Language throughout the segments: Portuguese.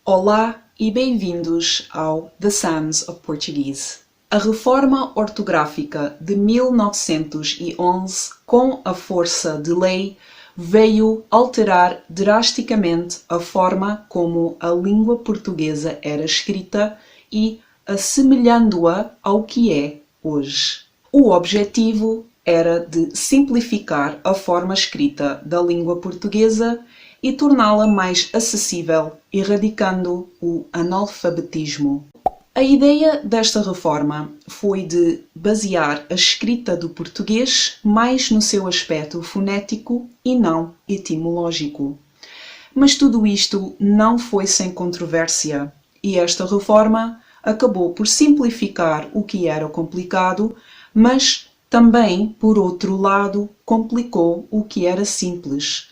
Olá e bem-vindos ao The Sounds of Portuguese. A reforma ortográfica de 1911, com a força de lei, veio alterar drasticamente a forma como a língua portuguesa era escrita e assemelhando-a ao que é hoje. O objetivo era de simplificar a forma escrita da língua portuguesa e torná-la mais acessível, erradicando o analfabetismo. A ideia desta reforma foi de basear a escrita do português mais no seu aspecto fonético e não etimológico. Mas tudo isto não foi sem controvérsia, e esta reforma acabou por simplificar o que era complicado, mas também, por outro lado, complicou o que era simples.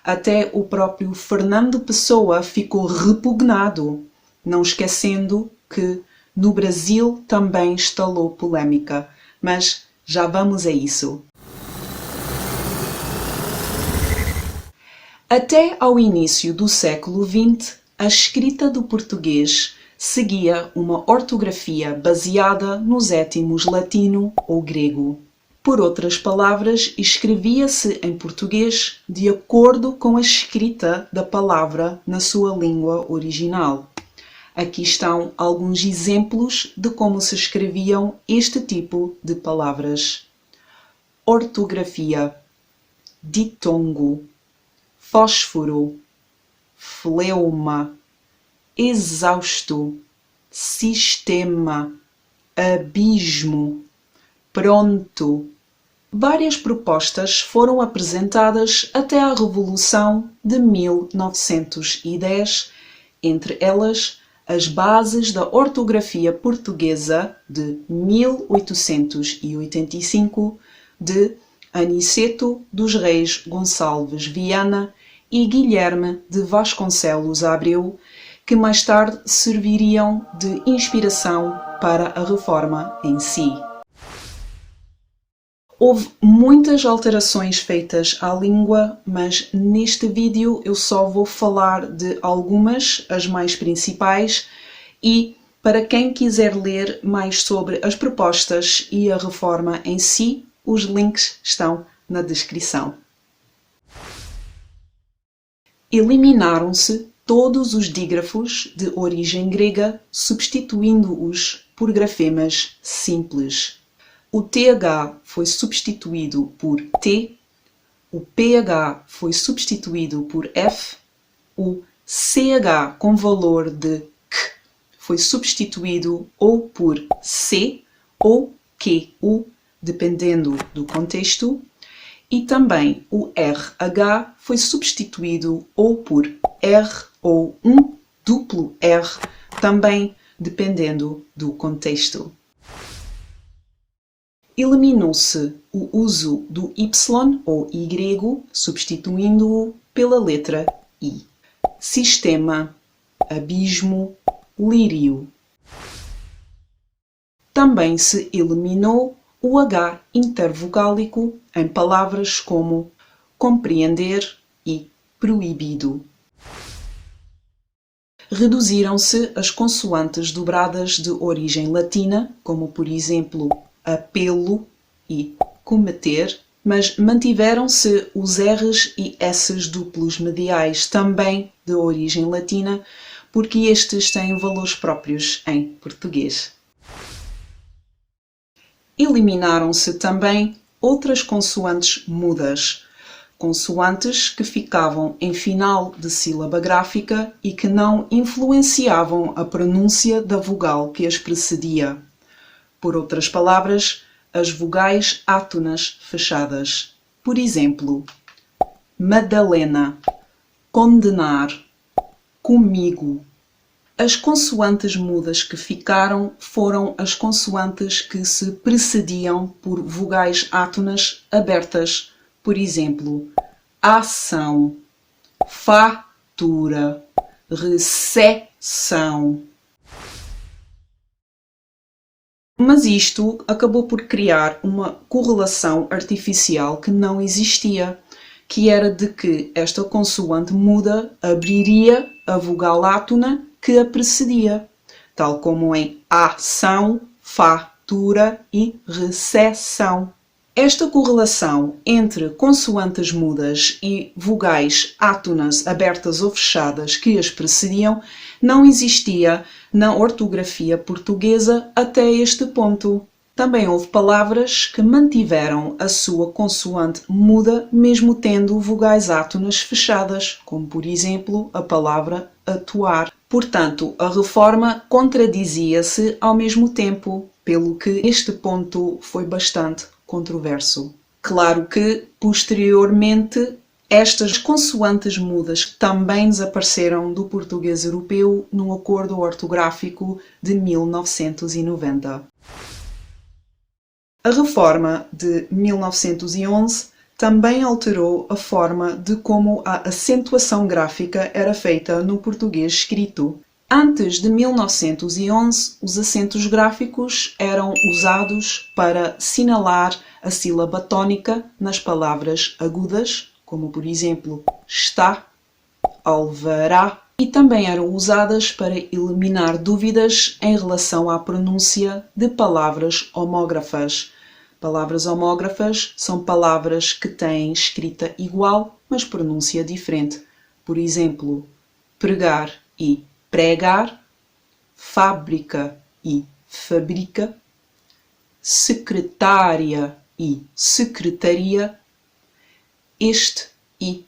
Até o próprio Fernando Pessoa ficou repugnado, não esquecendo que no Brasil também estalou polémica, mas já vamos a isso. Até ao início do século XX, a escrita do português seguia uma ortografia baseada nos étimos latino ou grego. Por outras palavras, escrevia-se em português de acordo com a escrita da palavra na sua língua original. Aqui estão alguns exemplos de como se escreviam este tipo de palavras: ortografia, ditongo, fósforo, fleuma, exausto, sistema, abismo, pronto. Várias propostas foram apresentadas até à Revolução de 1910, entre elas as bases da ortografia portuguesa de 1885, de Aniceto dos Reis Gonçalves Viana e Guilherme de Vasconcelos Abreu, que mais tarde serviriam de inspiração para a reforma em si. Houve muitas alterações feitas à língua, mas neste vídeo eu só vou falar de algumas, as mais principais, e para quem quiser ler mais sobre as propostas e a reforma em si, os links estão na descrição. Eliminaram-se todos os dígrafos de origem grega, substituindo-os por grafemas simples. O TH foi substituído por T, o PH foi substituído por F, o CH com valor de K foi substituído ou por C ou QU, dependendo do contexto, e também o RH foi substituído ou por R ou um duplo R, também dependendo do contexto. Eliminou-se o uso do Y ou Y, substituindo-o pela letra I. Sistema, abismo, lírio. Também se eliminou o H intervocálico em palavras como compreender e proibido. Reduziram-se as consoantes dobradas de origem latina, como por exemplo apelo e cometer, mas mantiveram-se os R's e S's duplos mediais, também de origem latina, porque estes têm valores próprios em português. Eliminaram-se também outras consoantes mudas, consoantes que ficavam em final de sílaba gráfica e que não influenciavam a pronúncia da vogal que as precedia. Por outras palavras, as vogais átonas fechadas. Por exemplo, Madalena, condenar, comigo. As consoantes mudas que ficaram foram as consoantes que se precediam por vogais átonas abertas. Por exemplo, ação, fatura, recepção. Mas isto acabou por criar uma correlação artificial que não existia, que era de que esta consoante muda abriria a vogal átona que a precedia, tal como em ação, fatura e recessão. Esta correlação entre consoantes mudas e vogais átonas abertas ou fechadas que as precediam não existia na ortografia portuguesa até este ponto. Também houve palavras que mantiveram a sua consoante muda mesmo tendo vogais átonas fechadas, como por exemplo a palavra atuar. Portanto, a reforma contradizia-se ao mesmo tempo, pelo que este ponto foi bastante controverso. Claro que, posteriormente, estas consoantes mudas também desapareceram do português europeu no Acordo Ortográfico de 1990. A reforma de 1911 também alterou a forma de como a acentuação gráfica era feita no português escrito. Antes de 1911, os acentos gráficos eram usados para sinalar a sílaba tónica nas palavras agudas, como por exemplo está, alvará, e também eram usadas para eliminar dúvidas em relação à pronúncia de palavras homógrafas. Palavras homógrafas são palavras que têm escrita igual, mas pronúncia diferente. Por exemplo, pregar e pregar, fábrica e fabrica, secretária e secretaria, este e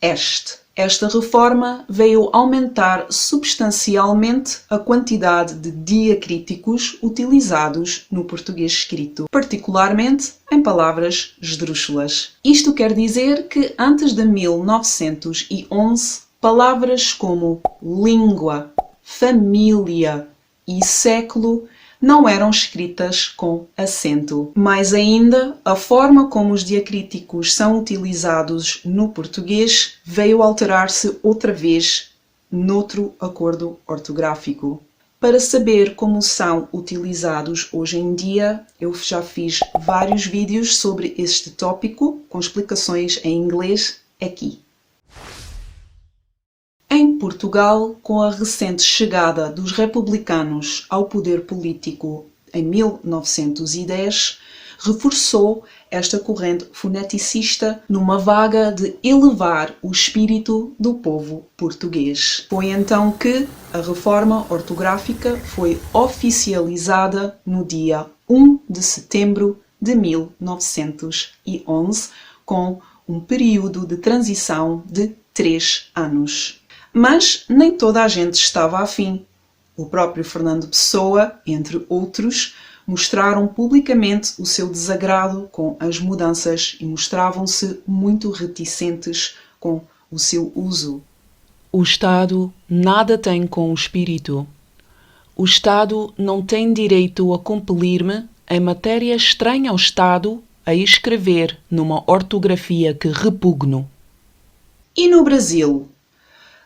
este. Esta reforma veio aumentar substancialmente a quantidade de diacríticos utilizados no português escrito, particularmente em palavras esdrúxulas. Isto quer dizer que antes de 1911, palavras como língua, família e século não eram escritas com acento. Mais ainda, a forma como os diacríticos são utilizados no português veio alterar-se outra vez noutro acordo ortográfico. Para saber como são utilizados hoje em dia, eu já fiz vários vídeos sobre este tópico, com explicações em inglês aqui. Em Portugal, com a recente chegada dos republicanos ao poder político em 1910, reforçou esta corrente foneticista numa vaga de elevar o espírito do povo português. Foi então que a reforma ortográfica foi oficializada no dia 1 de setembro de 1911, com um período de transição de 3 anos. Mas nem toda a gente estava afim. O próprio Fernando Pessoa, entre outros, mostraram publicamente o seu desagrado com as mudanças e mostravam-se muito reticentes com o seu uso. O Estado nada tem com o espírito. O Estado não tem direito a compelir-me, em matéria estranha ao Estado, a escrever numa ortografia que repugno. E no Brasil?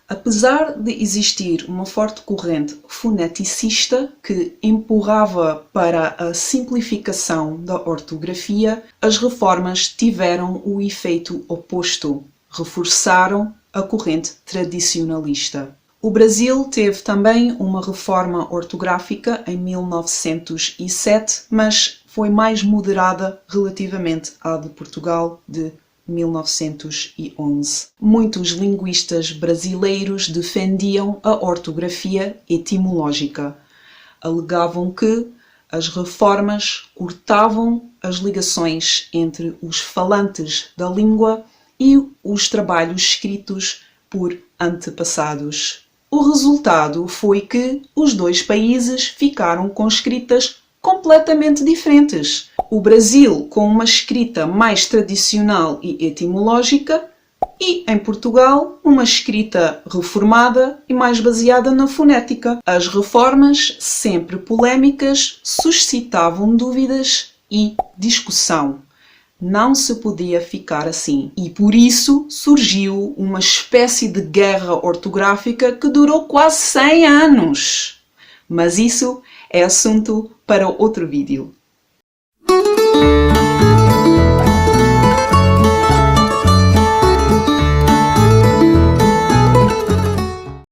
Apesar de existir uma forte corrente foneticista que empurrava para a simplificação da ortografia, as reformas tiveram o efeito oposto, reforçaram a corrente tradicionalista. O Brasil teve também uma reforma ortográfica em 1907, mas foi mais moderada relativamente à de Portugal de 1911. Muitos linguistas brasileiros defendiam a ortografia etimológica. Alegavam que as reformas cortavam as ligações entre os falantes da língua e os trabalhos escritos por antepassados. O resultado foi que os dois países ficaram com escritas completamente diferentes. O Brasil com uma escrita mais tradicional e etimológica e, em Portugal, uma escrita reformada e mais baseada na fonética. As reformas, sempre polémicas, suscitavam dúvidas e discussão. Não se podia ficar assim. E por isso surgiu uma espécie de guerra ortográfica que durou quase 100 anos. Mas isso é assunto para outro vídeo.